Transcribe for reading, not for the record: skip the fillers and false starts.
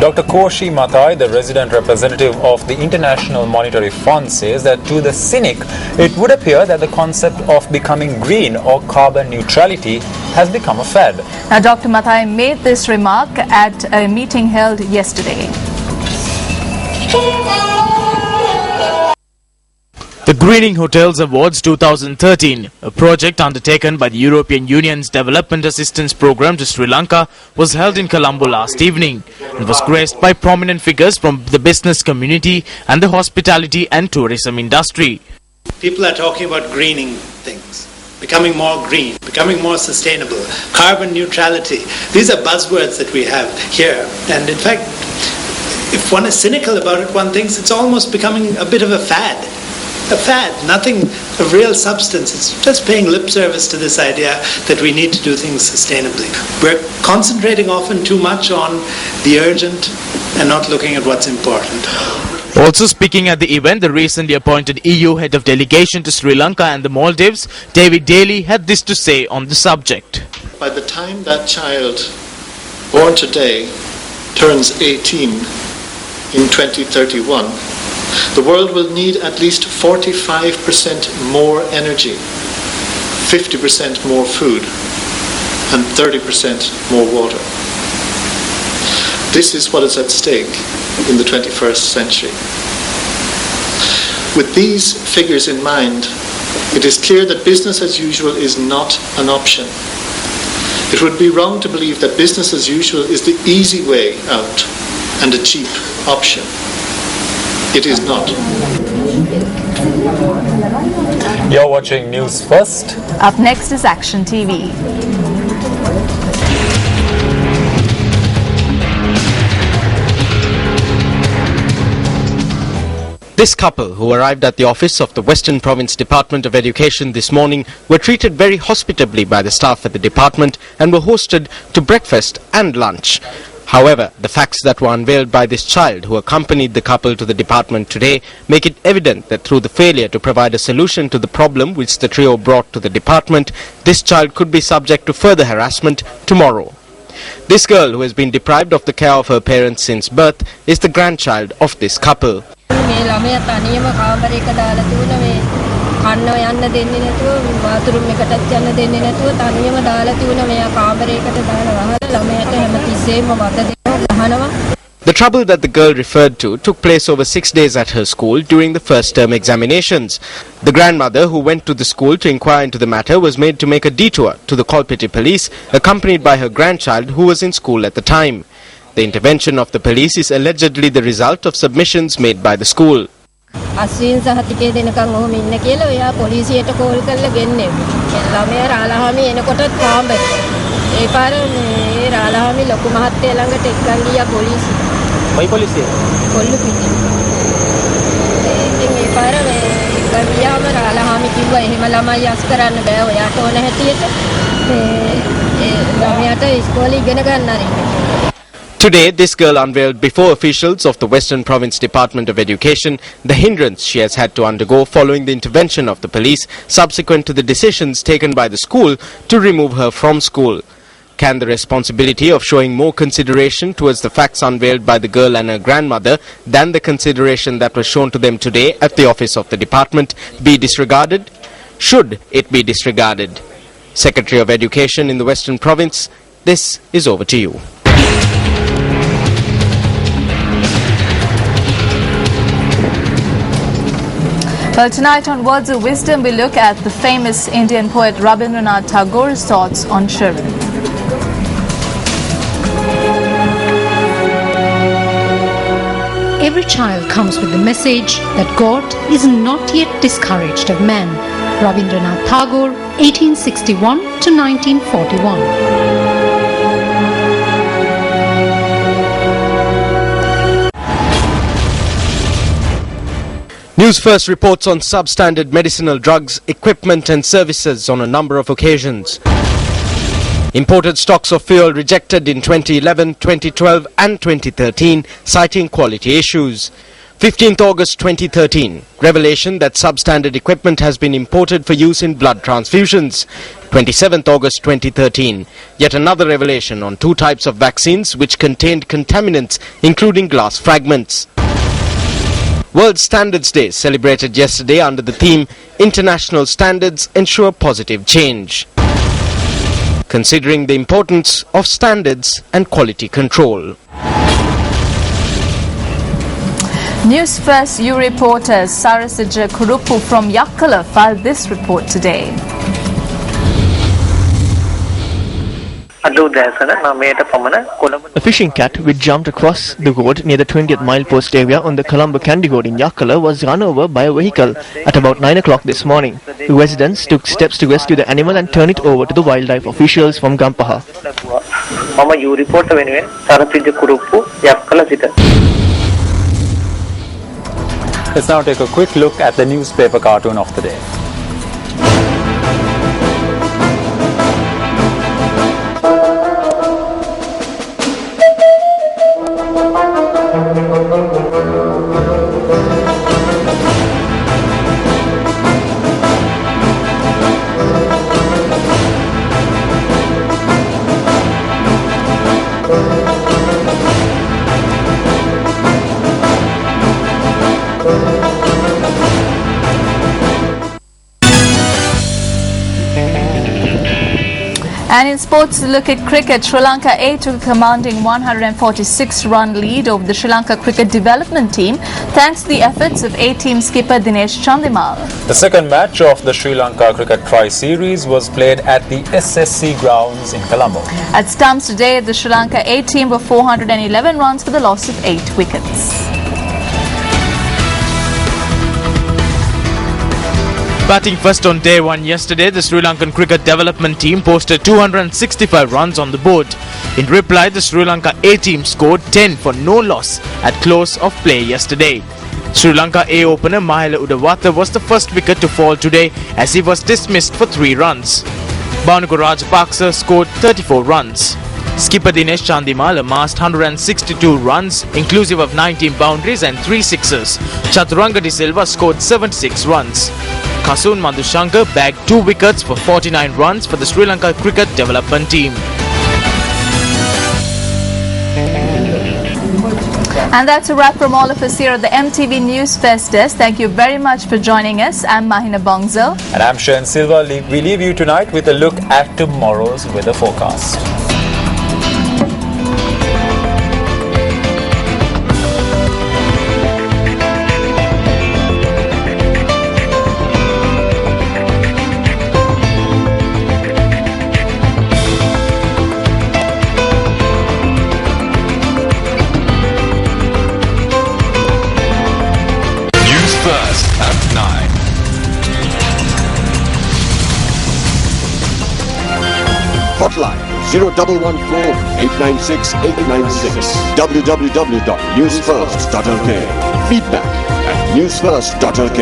Dr. Koshi Mathai, the resident representative of the International Monetary Fund, says that to the cynic, it would appear that the concept of becoming green or carbon neutrality has become a fad. Now, Dr. Mathai made this remark at a meeting held yesterday. The Greening Hotels Awards 2013, a project undertaken by the European Union's Development Assistance Programme to Sri Lanka, was held in Colombo last evening and was graced by prominent figures from the business community and the hospitality and tourism industry. People are talking about greening things, becoming more green, becoming more sustainable, carbon neutrality. These are buzzwords that we have here. And in fact, if one is cynical about it, one thinks it's almost becoming a bit of a fad. A fad, nothing of real substance. It's just paying lip service to this idea that we need to do things sustainably. We're concentrating often too much on the urgent and not looking at what's important. Also speaking at the event, the recently appointed EU head of delegation to Sri Lanka and the Maldives, David Daly, had this to say on the subject. By the time that child born today turns 18 in 2031, the world will need at least 45% more energy, 50% more food, and 30% more water. This is what is at stake in the 21st century. With these figures in mind, it is clear that business as usual is not an option. It would be wrong to believe that business as usual is the easy way out and a cheap option. It is not. You're watching News First. Up next is Action TV. This couple, who arrived at the office of the Western Province Department of Education this morning, were treated very hospitably by the staff at the department and were hosted to breakfast and lunch. However, the facts that were unveiled by this child who accompanied the couple to the department today make it evident that through the failure to provide a solution to the problem which the trio brought to the department, this child could be subject to further harassment tomorrow. This girl, who has been deprived of the care of her parents since birth, is the grandchild of this couple. The trouble that the girl referred to took place over 6 days at her school during the first term examinations. The grandmother, who went to the school to inquire into the matter, was made to make a detour to the Kolpiti police, accompanied by her grandchild who was in school at the time. The intervention of the police is allegedly the result of submissions made by the school. අස්වින් සහතිකේ දෙනකන් ඔහොම ඉන්න කියලා එයා පොලිසියට call කරලා ගෙන්නේ. ළමයා රාලහාමි එනකොටත් කාමරේ. ඒ පාර මේ රාලහාමි ලොකු මහත්තයා ළඟට එක්කන් ගියා පොලිසිය. කොයි පොලිසිය? කොල්ලුපිටිය. ඉතින් ඒ පාර මේ එක්කන් ගියාම රාලහාමි කිව්වා එහෙම ළමයි අස් කරන්න බෑ ඔයාට ඕන හැටියට. මේ ළමයාට ඉස්කෝලේ ඉගෙන ගන්න ආරින්න. Today, this girl unveiled before officials of the Western Province Department of Education the hindrance she has had to undergo following the intervention of the police subsequent to the decisions taken by the school to remove her from school. Can the responsibility of showing more consideration towards the facts unveiled by the girl and her grandmother than the consideration that was shown to them today at the office of the department be disregarded? Should it be disregarded? Secretary of Education in the Western Province, this is over to you. Well, tonight on Words of Wisdom, we look at the famous Indian poet Rabindranath Tagore's thoughts on children. Every child comes with the message that God is not yet discouraged of man. Rabindranath Tagore, 1861 to 1941. News First reports on substandard medicinal drugs, equipment and services on a number of occasions. Imported stocks of fuel rejected in 2011, 2012 and 2013, citing quality issues. 15th August 2013. Revelation that substandard equipment has been imported for use in blood transfusions. 27th August 2013. Yet another revelation on 2 types of vaccines which contained contaminants including glass fragments. World Standards Day celebrated yesterday under the theme International Standards Ensure Positive Change, considering the importance of standards and quality control. News First U reporter Sarasija Kurupu from Yakkala filed this report today. A fishing cat which jumped across the road near the 20th mile post area on the Colombo-Kandy road in Yakkala was run over by a vehicle at about 9 o'clock this morning. The residents took steps to rescue the animal and turn it over to the wildlife officials from Gampaha. Let's now take a quick look at the newspaper cartoon of the day. And in sports, look at cricket. Sri Lanka A took a commanding 146-run lead over the Sri Lanka cricket development team thanks to the efforts of A-team skipper Dinesh Chandimal. The second match of the Sri Lanka Cricket Tri-Series was played at the SSC grounds in Colombo. At stumps today, the Sri Lanka A team were 411 runs for the loss of 8 wickets. Batting first on day 1 yesterday, the Sri Lankan cricket development team posted 265 runs on the board. In reply, the Sri Lanka A team scored 10 for no loss at close of play yesterday. Sri Lanka A opener Mahela Udawatha was the first wicket to fall today as he was dismissed for 3 runs. Bhanuka Rajapaksa scored 34 runs. Skipper Dinesh Chandimal amassed 162 runs, inclusive of 19 boundaries and 3 sixes. Chaturanga De Silva scored 76 runs. Kasun Madhushankar bagged 2 wickets for 49 runs for the Sri Lanka cricket development team. And that's a wrap from all of us here at the MTV News Fest desk. Thank you very much for joining us. I'm Mahina Bongzo. And I'm Shayan Silva. We leave you tonight with a look at tomorrow's weather forecast. First at 9. Hotline 0114-896-896. www.newsfirst.lk. Feedback at newsfirst.lk.